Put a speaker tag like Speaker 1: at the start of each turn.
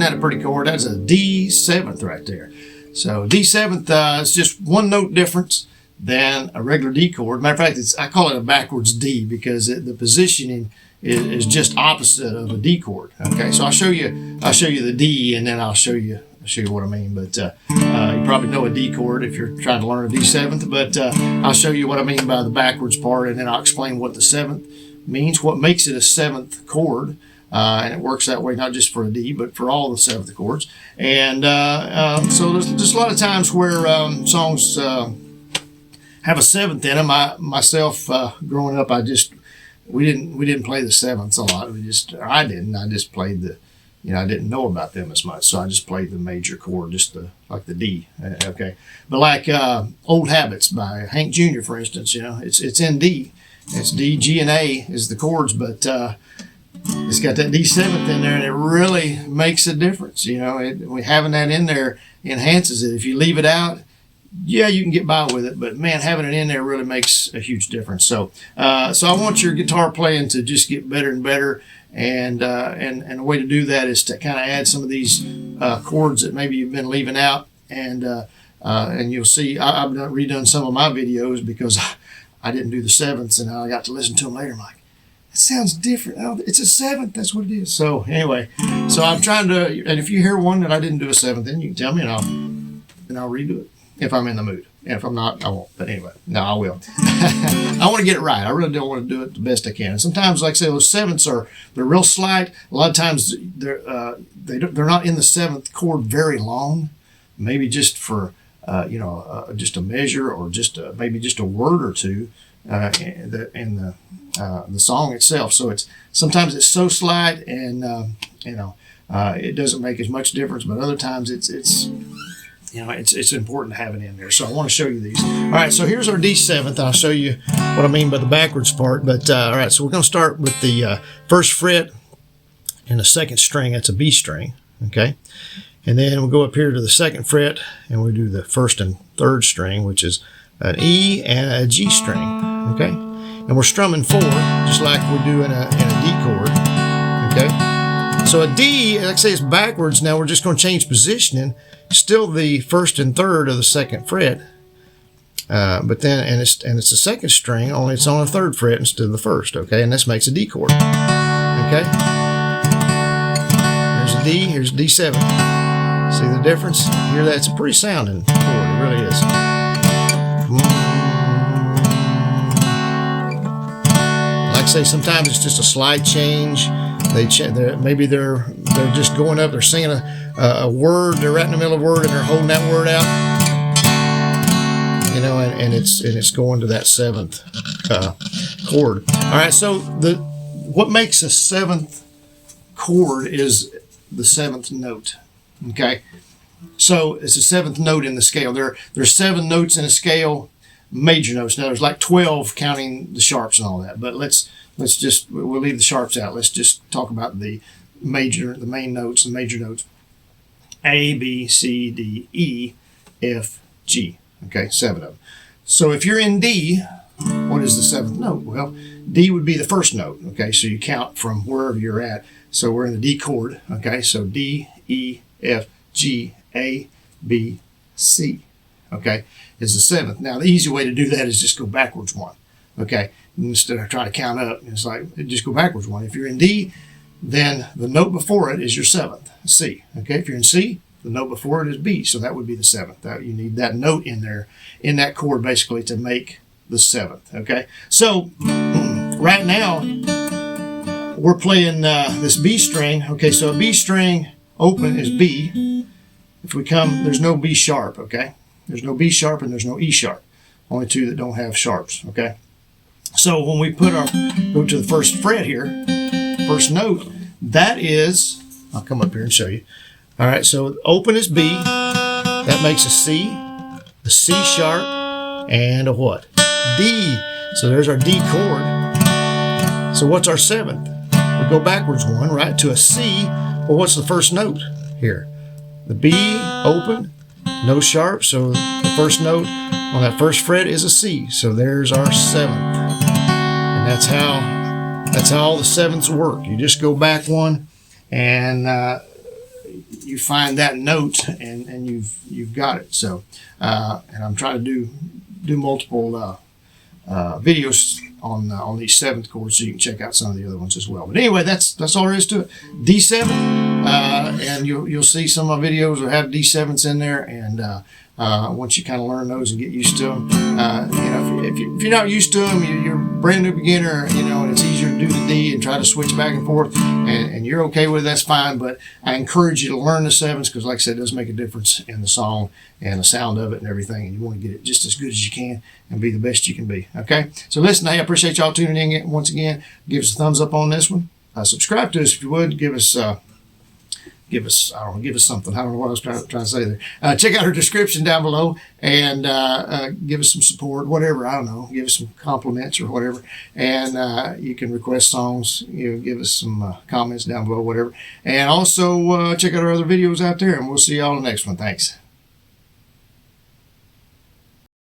Speaker 1: that a pretty chord? That's a D7th right there. So D7th is just one note difference than a regular D chord. Matter of fact, I call it a backwards D because the positioning is just opposite of a D chord. Okay, so I'll show you the D, and then I'll show you what I mean. But you probably know a D chord if you're trying to learn a D7th. But I'll show you what I mean by the backwards part, and then I'll explain what the 7th means, what makes it a 7th chord. And it works that way, not just for a D, but for all the 7th chords. And so there's just a lot of times where songs have a 7th in them. Myself, growing up, we didn't play the 7ths a lot. I didn't. I just played I didn't know about them as much, so I just played the major chord, like the D. Okay, but like Old Habits by Hank Jr., for instance, it's in D. It's D, G, and A is the chords, but it's got that D7th in there, and it really makes a difference. Having that in there enhances it. If you leave it out, yeah, you can get by with it, but man, having it in there really makes a huge difference. So I want your guitar playing to just get better and better, and the way to do that is to kind of add some of these chords that maybe you've been leaving out, and you'll see I've redone some of my videos because I didn't do the 7ths, and I got to listen to them later. I'm like, it sounds different. Oh, it's a 7th. That's what it is. So anyway, I'm trying to, and if you hear one that I didn't do a 7th, then you can tell me, and I'll redo it if I'm in the mood. And if I'm not, I won't. But anyway, no, I will. I want to get it right. I really don't want to do it the best I can. And sometimes, like I say, those 7ths they're real slight. A lot of times they're not in the 7th chord very long. Maybe just for just a measure, or maybe just a word or two in the song itself. So sometimes it's so slight, and it doesn't make as much difference. But other times it's important to have it in there. So I want to show you these. All right, so here's our D7th, and I'll show you what I mean by the backwards part. But all right, so we're going to start with the first fret and the second string. That's a B string. Okay. And then we'll go up here to the second fret, and we'll do the first and third string, which is an E and a G string, okay? And we're strumming 4, just like we do in a D chord, okay? So a D, like I say, is backwards. Now we're just going to change positioning. Still the first and third of the second fret, but then it's the second string, only it's on the third fret instead of the first, okay? And this makes a D chord, okay? Here's a D, here's a D7. See the difference? Hear that? It's a pretty sounding chord. It really is. Like I say, sometimes it's just a slight change. Maybe they're just going up. They're singing a word. They're right in the middle of a word, and they're holding that word out. And it's going to that 7th chord. All right. So what makes a 7th chord is the 7th note. Okay, so it's the 7th note in the scale. There's 7 notes in a scale, major notes. Now there's like 12 counting the sharps and all that. But we'll leave the sharps out. Let's just talk about the main notes, the major notes. A, B, C, D, E, F, G. Okay, 7 of them. So if you're in D, what is the 7th note? Well, D would be the first note. Okay, so you count from wherever you're at. So we're in the D chord. Okay, so D, E, F, G, A, B, C, okay, is the 7th. Now, the easy way to do that is just go backwards 1, okay? Instead of trying to count up, it's like, just go backwards 1. If you're in D, then the note before it is your 7th, C, okay? If you're in C, the note before it is B, so that would be the 7th. You need that note in there, in that chord, basically, to make the 7th, okay? So, right now, we're playing this B string, okay? So a B string open is B. If we come, there's no B sharp, okay? There's no B sharp and there's no E sharp. Only 2 that don't have sharps, okay? So when we go to the first fret here, first note, that is, I'll come up here and show you. All right, so open is B. That makes a C, a C sharp, and a what? D. So there's our D chord. So what's our 7th? We go backwards 1, right, to a C. Well, what's the first note here? The B open, no sharp, so the first note on that first fret is a C. So there's our 7th. And that's how all the 7ths work. You just go back 1, and you find that note and you've got it. So and I'm trying to do multiple videos on these seventh chords, so you can check out some of the other ones as well. But anyway, that's all there is to it. D7, and you'll see some of my videos will have D7s in there, and once you kind of learn those and get used to them, if you're not used to them, you're a brand new beginner, and it's easier to do the D and try to switch back and forth, and you're okay with it, that's fine. But I encourage you to learn the sevens, because like I said, it does make a difference in the song and the sound of it and everything, and you want to get it just as good as you can and be the best you can be. Okay, so listen, hey, I appreciate y'all tuning in once again. Give us a thumbs up on this one. Subscribe to us if you would. Give us something. I don't know what I was trying to say there. Check out our description down below and give us some support, whatever. I don't know. Give us some compliments or whatever. And you can request songs. Give us some comments down below, whatever. And also check out our other videos out there. And we'll see y'all in the next one. Thanks.